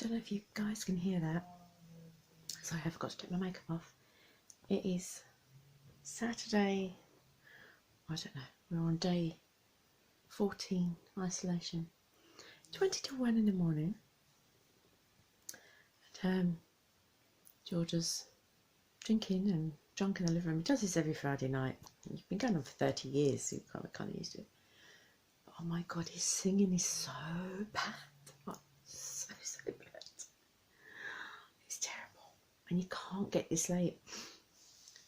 don't know if you guys can hear that. So I have got to take my makeup off. It is Saturday, I don't know, we're on day 14 isolation. 20 to 1 in the morning. And Georgia's drinking and drunk in the living room. He does this every Friday night. He's been going on for 30 years, so you're kind of used to it. But oh my God, his singing is so bad. Oh, so bad. It's terrible. And you can't get this late.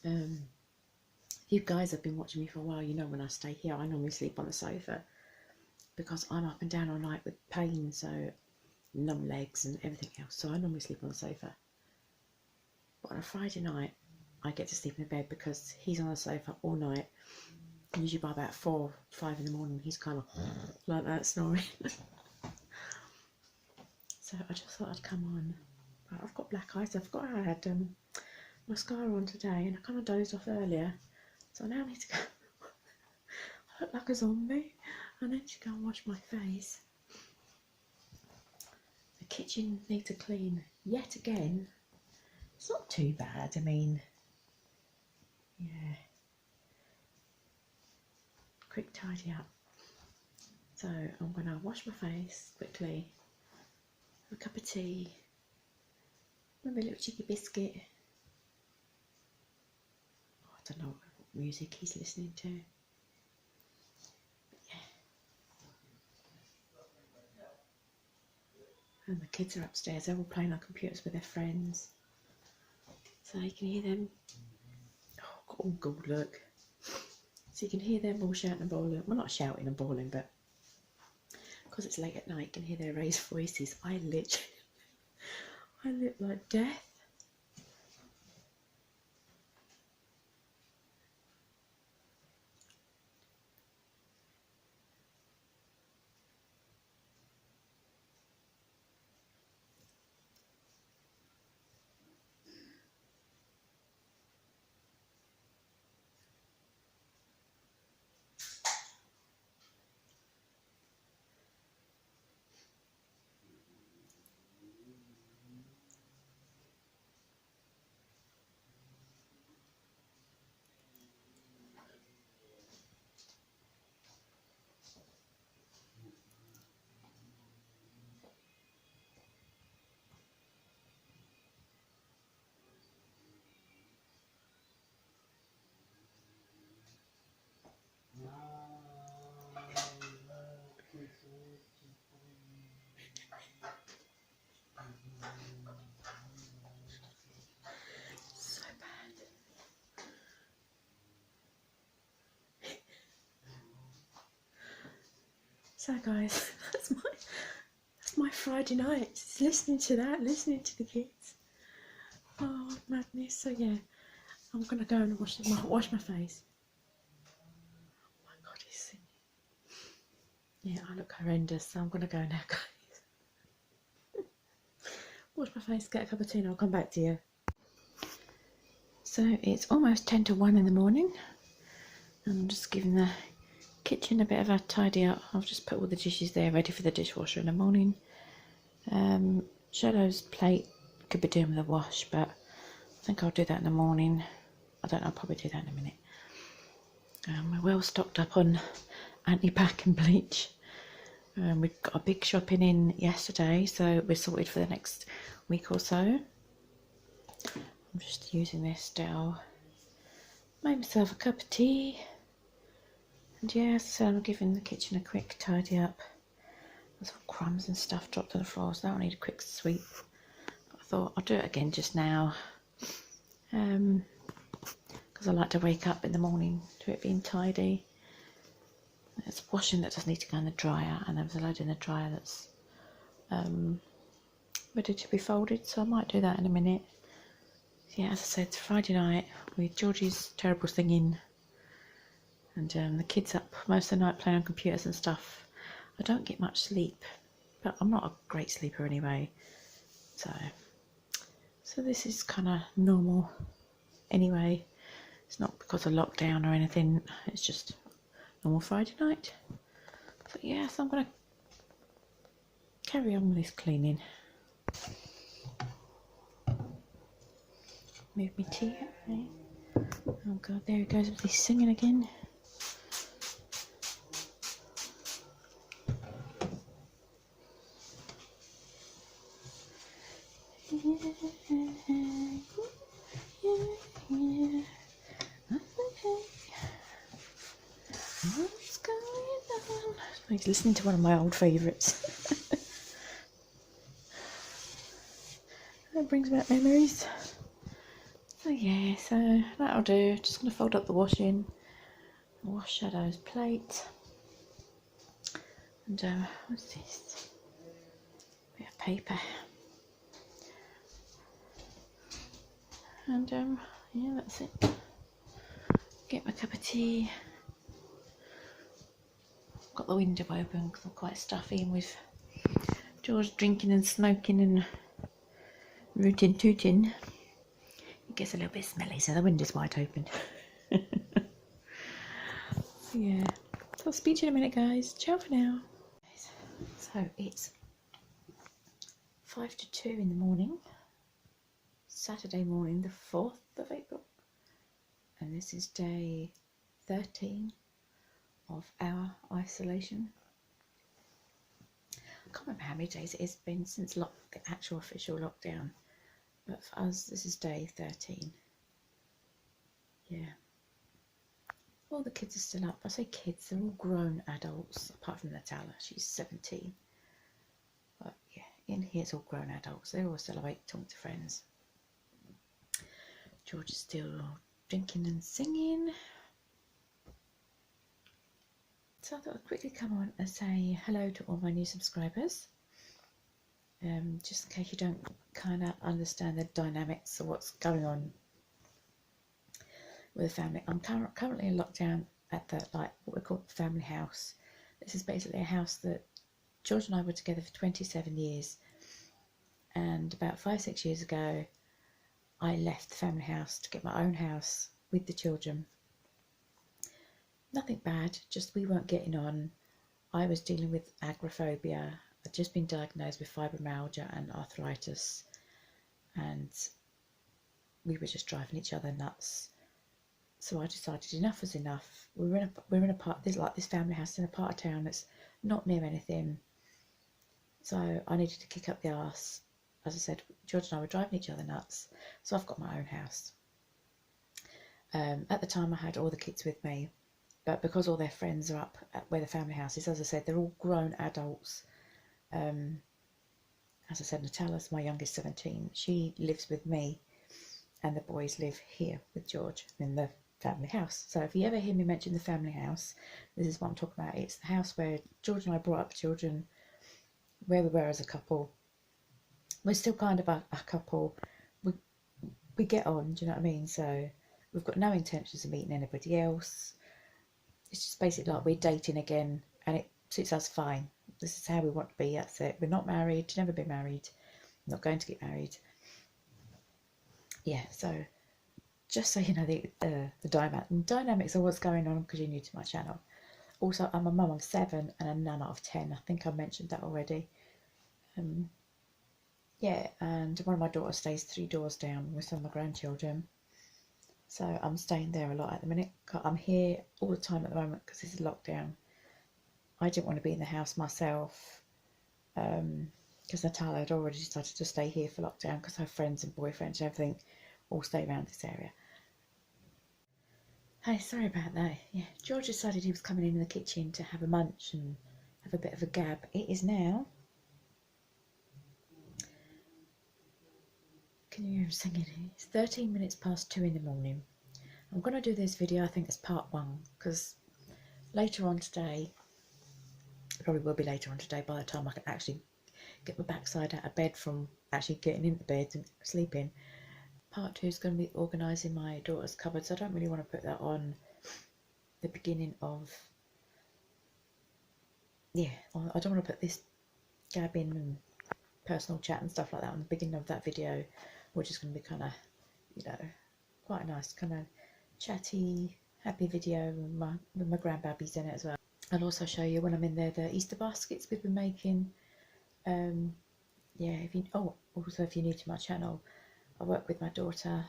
You guys have been watching me for a while. You know when I stay here, I normally sleep on the sofa because I'm up and down all night with pain, so numb legs and everything else. So I normally sleep on the sofa. But on a Friday night, I get to sleep in the bed because he's on the sofa all night. Usually by about 4, 5 in the morning, he's kind of like that, snoring. So I just thought I'd come on. But I've got black eyes. I forgot I had mascara on today, and I kind of dozed off earlier. So I now need to go. I look like a zombie. I need to go and wash my face. The kitchen needs a clean yet again. It's not too bad. I mean, yeah. Quick tidy up. So I'm going to wash my face quickly. Have a cup of tea. Maybe a little cheeky biscuit. Oh, I don't know what music he's listening to. But yeah. And the kids are upstairs. They're all playing on computers with their friends. So you can hear them. Oh, got all good, look. So you can hear them all shouting and bawling. Well, not shouting and bawling, but because it's late at night, you can hear their raised voices. I look like death. So bad. So guys, that's my Friday night. Just listening to that, listening to the kids. Oh, madness. So yeah, I'm gonna go and wash my face. Oh my God, he's singing. Yeah, I look horrendous, so I'm gonna go now, guys. Wash my face, get a cup of tea, and I'll come back to you. So it's almost 10 to 1 in the morning. I'm just giving the kitchen a bit of a tidy up. I've just put all the dishes there ready for the dishwasher in the morning. Shadow's plate could be doing with a wash, but I think I'll do that in the morning. I don't know, I'll probably do that in a minute. We're well stocked up on anti-pack and bleach. We got a big shopping in yesterday, so we're sorted for the next week or so. I'm just using this still. Made myself a cup of tea. And yeah, so I'm giving the kitchen a quick tidy up. There's some crumbs and stuff dropped on the floor, so that'll need a quick sweep. But I thought I'll do it again just now. Because I like to wake up in the morning to it being tidy. There's washing that does need to go in the dryer, and there's a load in the dryer that's ready to be folded, so I might do that in a minute. So yeah, as I said, it's Friday night with Georgie's terrible singing, and the kids up most of the night playing on computers and stuff. I don't get much sleep, but I'm not a great sleeper anyway, so this is kind of normal anyway. It's not because of lockdown or anything, it's just normal Friday night. So yeah, so I'm going to carry on with this cleaning. move my tea out there. Oh god, there he goes with his singing again. What's going on? He's listening to one of my old favourites. That brings back memories. So yeah, so that'll do. Just going to fold up the washing. Wash Shadow's plate. And what's this? Bit of paper. And yeah, that's it. Get my cup of tea. Got the window open because I'm quite stuffy, and with George drinking and smoking and rootin' tootin', it gets a little bit smelly, so the window's wide open. So yeah, so I'll speak to you in a minute, guys. Ciao for now. So it's 5 to 2 in the morning, Saturday morning, the 4th of April, and this is day 13 of our isolation. I can't remember how many days it's been since the actual official lockdown, but for us this is day 13. Yeah, all the kids are still up. I say kids, they're all grown adults apart from Natalia, she's 17. But yeah, in here it's all grown adults. They're all still awake talking to friends. George is still drinking and singing. So I thought I'd quickly come on and say hello to all my new subscribers. Just in case you don't kind of understand the dynamics of what's going on with the family. I'm currently in lockdown at the, like, what we call the family house. This is basically a house that George and I were together for 27 years. And about 5-6 years ago, I left the family house to get my own house with the children. Nothing bad, just we weren't getting on. I was dealing with agoraphobia. I'd just been diagnosed with fibromyalgia and arthritis, and we were just driving each other nuts. So I decided enough was enough. We're in a part, this family house in a part of town that's not near anything. So I needed to kick up the arse. As I said, George and I were driving each other nuts, so I've got my own house. At the time I had all the kids with me, but because all their friends are up at where the family house is, as I said, they're all grown adults. As I said, Natalia's my youngest, 17. She lives with me, and the boys live here with George in the family house. So if you ever hear me mention the family house, this is what I'm talking about. It's the house where George and I brought up children, where we were as a couple. We're still kind of a couple. We get on, do you know what I mean? So we've got no intentions of meeting anybody else. It's just basically like we're dating again, and it suits us fine. This is how we want to be, that's it. We're not married, never been married, not going to get married. Yeah, so just so you know the dynamics of what's going on, because you're new to my channel. Also, I'm a mum of 7 and a nan of 10. I think I mentioned that already. Yeah, and one of my daughters stays 3 doors down with some of my grandchildren. So I'm staying there a lot at the minute. I'm here all the time at the moment because this is lockdown. I didn't want to be in the house myself because Natalia had already decided to stay here for lockdown because her friends and boyfriends and everything all stay around this area. Hey, sorry about that. Yeah, George decided he was coming in the kitchen to have a munch and have a bit of a gab. It is now, can you hear him singing? It's 13 minutes past 2 in the morning. I'm going to do this video, I think, as part 1, because later on today, probably will be later on today by the time I can actually get my backside out of bed from actually getting into bed and sleeping. Part 2 is going to be organising my daughter's cupboards. I don't really want to put that on the beginning of, yeah, I don't want to put this gabbing and personal chat and stuff like that on the beginning of that video, which is going to be kind of, you know, quite a nice kind of chatty, happy video with my grandbabies in it as well. I'll also show you when I'm in there the Easter baskets we've been making. Yeah, also if you're new to my channel, I work with my daughter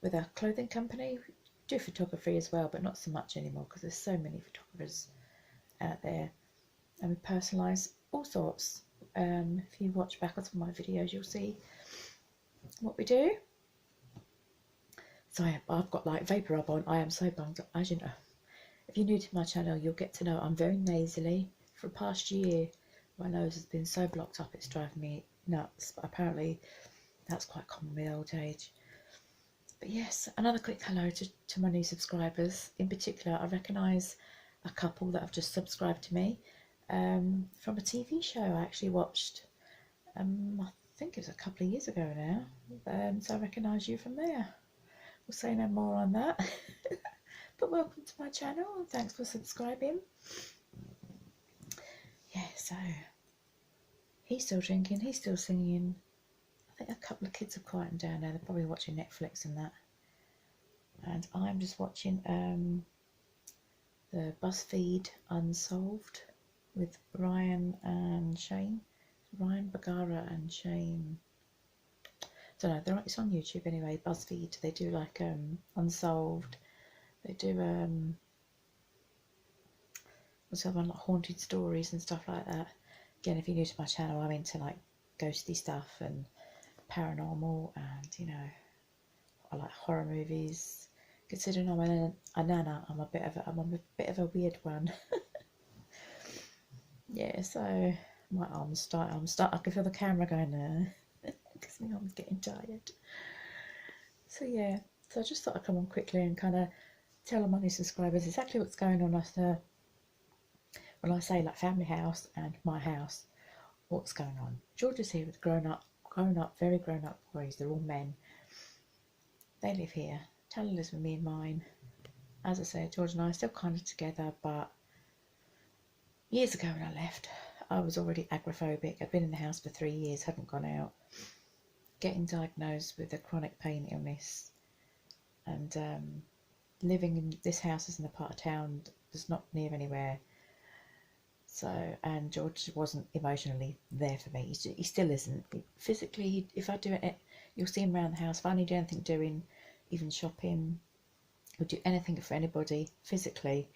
with a clothing company. We do photography as well, but not so much anymore because there's so many photographers out there, and we personalise all sorts. If you watch back on some of my videos, you'll see what we do. So I've got like vapor rub on. I am so bunged up, as you know. If you're new to my channel, you'll get to know I'm very nasally. For the past year, my nose has been so blocked up it's driving me nuts. But apparently, that's quite common with old age. But yes, another quick hello to my new subscribers. In particular, I recognise a couple that have just subscribed to me from a TV show I actually watched. I think it was a couple of years ago now. So I recognise you from there. We'll say no more on that. But welcome to my channel and thanks for subscribing. Yeah, so he's still drinking, he's still singing. I think a couple of kids have quietened down now. They're probably watching Netflix and that. And I'm just watching the BuzzFeed Unsolved with Ryan and Shane. Ryan Bergara and Shane. I don't know, it's on YouTube anyway. BuzzFeed, they do like Unsolved. They do what's the other one, like haunted stories and stuff like that. Again, if you're new to my channel, I'm into like ghosty stuff and paranormal, and you know, I like horror movies. Considering I'm a nana, I'm a bit of a weird one. Yeah, so my arms start. I can feel the camera going there because my arm's getting tired. So yeah, so I just thought I'd come on quickly and kind of tell my new subscribers exactly what's going on after when I say like family house and my house. What's going on? George is here with very grown up boys. They're all men. They live here. Tally lives with me and mine. As I said, George and I are still kind of together, but years ago when I left, I was already agoraphobic. I'd been in the house for 3 years, hadn't gone out. Getting diagnosed with a chronic pain illness, and living in this house is in a part of town that's not near anywhere. So, and George wasn't emotionally there for me. He still isn't. Physically, if I do it, you'll see him around the house. If I need anything doing, even shopping, he'll do anything for anybody. Physically,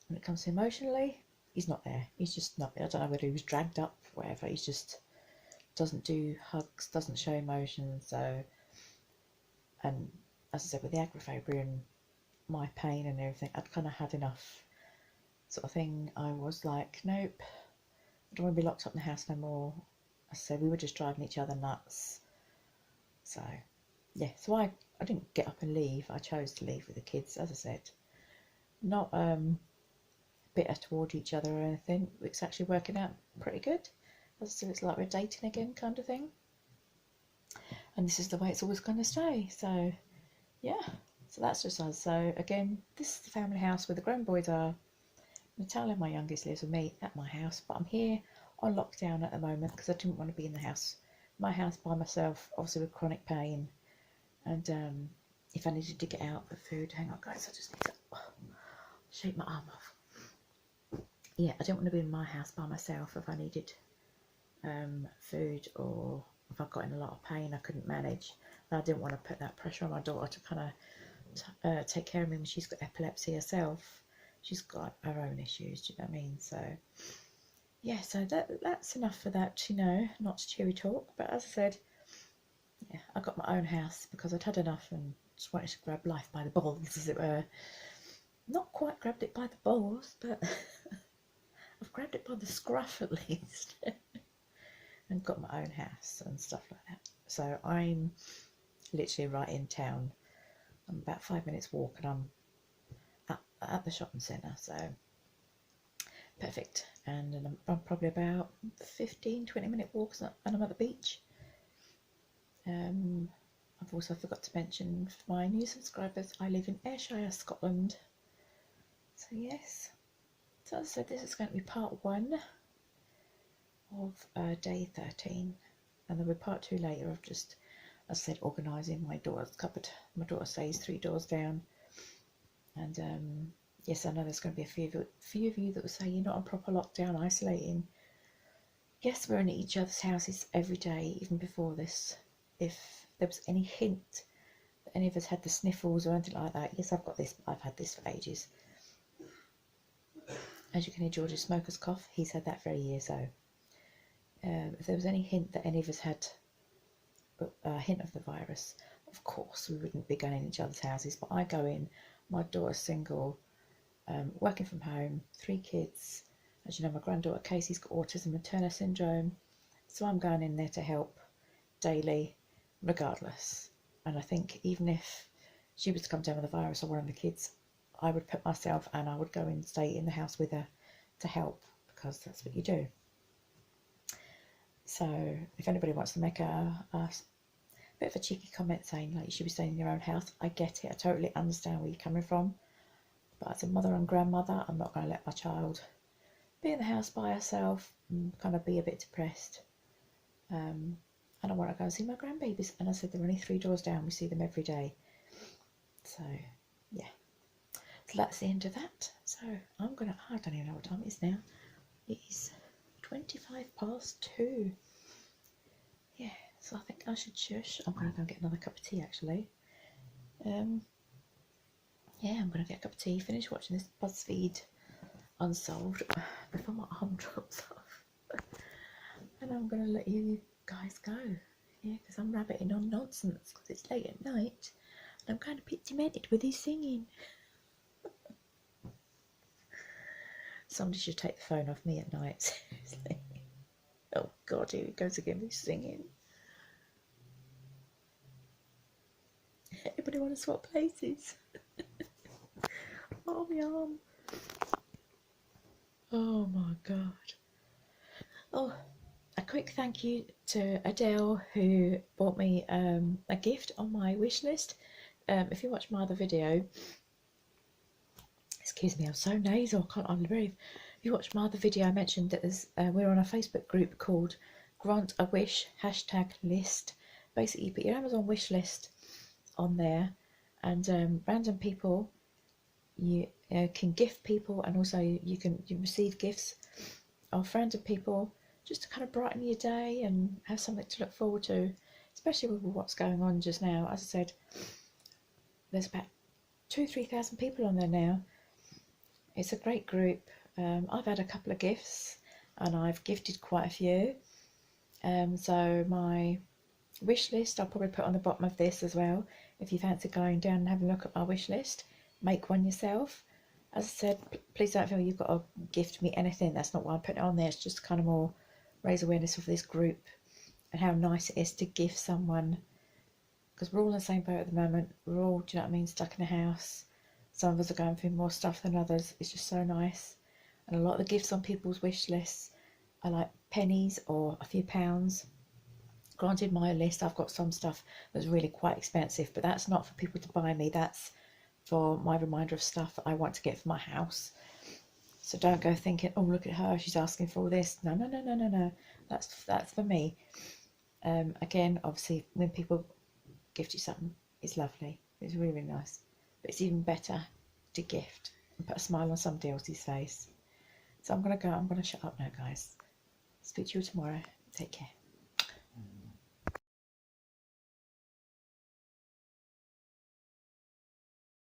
when it comes to emotionally, he's not there. He's just not. I don't know whether he was dragged up, whatever. He just doesn't do hugs, doesn't show emotion. So, and as I said, with the agoraphobia and my pain and everything, I'd kind of had enough. Sort of thing. I was like, nope, I don't want to be locked up in the house no more. So we were just driving each other nuts. So yeah, so I didn't get up and leave. I chose to leave with the kids, as I said. Not bitter toward each other or anything. It's actually working out pretty good. As I said, it's like we're dating again kind of thing. And this is the way it's always going to stay. So yeah, so that's just us. So again, this is the family house where the grown boys are. Natalia, my youngest, lives with me at my house, but I'm here on lockdown at the moment because I didn't want to be in the house, my house by myself, obviously with chronic pain. And if I needed to get out for food, hang on guys, I just need to shake my arm off. Yeah, I didn't want to be in my house by myself if I needed food, or if I got in a lot of pain I couldn't manage. And I didn't want to put that pressure on my daughter to kind of take care of me when she's got epilepsy herself. She's got her own issues, do you know what I mean? So yeah, so that's enough for that, you know, not cheery talk. But as I said, yeah, I got my own house because I'd had enough and just wanted to grab life by the balls, as it were. Not quite grabbed it by the balls, but I've grabbed it by the scruff at least. And got my own house and stuff like that. So I'm literally right in town. I'm about 5 minutes walk and I'm at the shopping centre, so perfect. And I'm probably about 15-20 minute walks and I'm at the beach. I've also forgot to mention for my new subscribers, I live in Ayrshire, Scotland. So yes, so as I said, this is going to be part 1 of day 13, and there'll be part 2 later of just, as I said, organising my daughter's cupboard. My daughter stays 3 doors down. And yes, I know there's going to be a few of you that will say you're not on proper lockdown, isolating. Yes, we're in each other's houses every day, even before this. If there was any hint that any of us had the sniffles or anything like that. Yes, I've got this, but I've had this for ages. As you can hear George's smoker's cough, he's had that for a year. So if there was any hint that any of us had a hint of the virus, of course we wouldn't be going in each other's houses, but I go in. My daughter's single, working from home, 3 kids. As you know, my granddaughter Casey's got autism and Turner syndrome, so I'm going in there to help daily regardless. And I think even if she was to come down with a virus or one of the kids, I would put myself and I would go and stay in the house with her to help, because that's what you do. So if anybody wants to make a bit of a cheeky comment saying like you should be staying in your own house, I get it, I totally understand where you're coming from, but as a mother and grandmother, I'm not going to let my child be in the house by herself and kind of be a bit depressed. And I want to go and see my grandbabies, and I said they're only 3 doors down, we see them every day. So yeah, so that's the end of that. So I'm gonna, I don't even know what time it is now. It is 2:25. Yeah, so I think I should shush. I'm gonna go and get another cup of tea actually. Yeah, I'm gonna get a cup of tea, finish watching this BuzzFeed Unsolved before my arm drops off, and I'm gonna let you guys go. Yeah, because I'm rabbiting on nonsense because it's late at night and I'm kind of a bit demented with his singing. Somebody should take the phone off me at night, seriously. Oh God, here he goes again with singing. Anybody want to swap places? Oh, my arm. Oh my God. Oh, a quick thank you to Adele who bought me a gift on my wish list. If you watch my other video, excuse me, I'm so nasal, I can't hardly breathe. If you watch my other video, I mentioned that there's, we're on a Facebook group called Grant a Wish #list. Basically, you put your Amazon wish list on there, and random people you can gift people, and also you receive gifts of random people just to kind of brighten your day and have something to look forward to, especially with what's going on just now. As I said, there's about 2,000-3,000 people on there now. It's a great group. I've had a couple of gifts and I've gifted quite a few. So my wish list I'll probably put on the bottom of this as well. If you fancy going down and having a look at my wish list, make one yourself. As I said, please don't feel you've got to gift me anything. That's not why I'm putting it on there. It's just kind of more raise awareness of this group and how nice it is to gift someone, because we're all in the same boat at the moment. We're all, do you know what I mean, stuck in a house. Some of us are going through more stuff than others. It's just so nice. And a lot of the gifts on people's wish lists are like pennies or a few pounds. Granted, my list, I've got some stuff that's really quite expensive, but that's not for people to buy me. That's for my reminder of stuff that I want to get for my house. So don't go thinking, oh, look at her, she's asking for all this. No, no, no, no, no, no. That's for me. Again, obviously, when people gift you something, it's lovely. It's really, really nice. But it's even better to gift and put a smile on somebody else's face. So I'm going to go. I'm going to shut up now, guys. Speak to you tomorrow. Take care.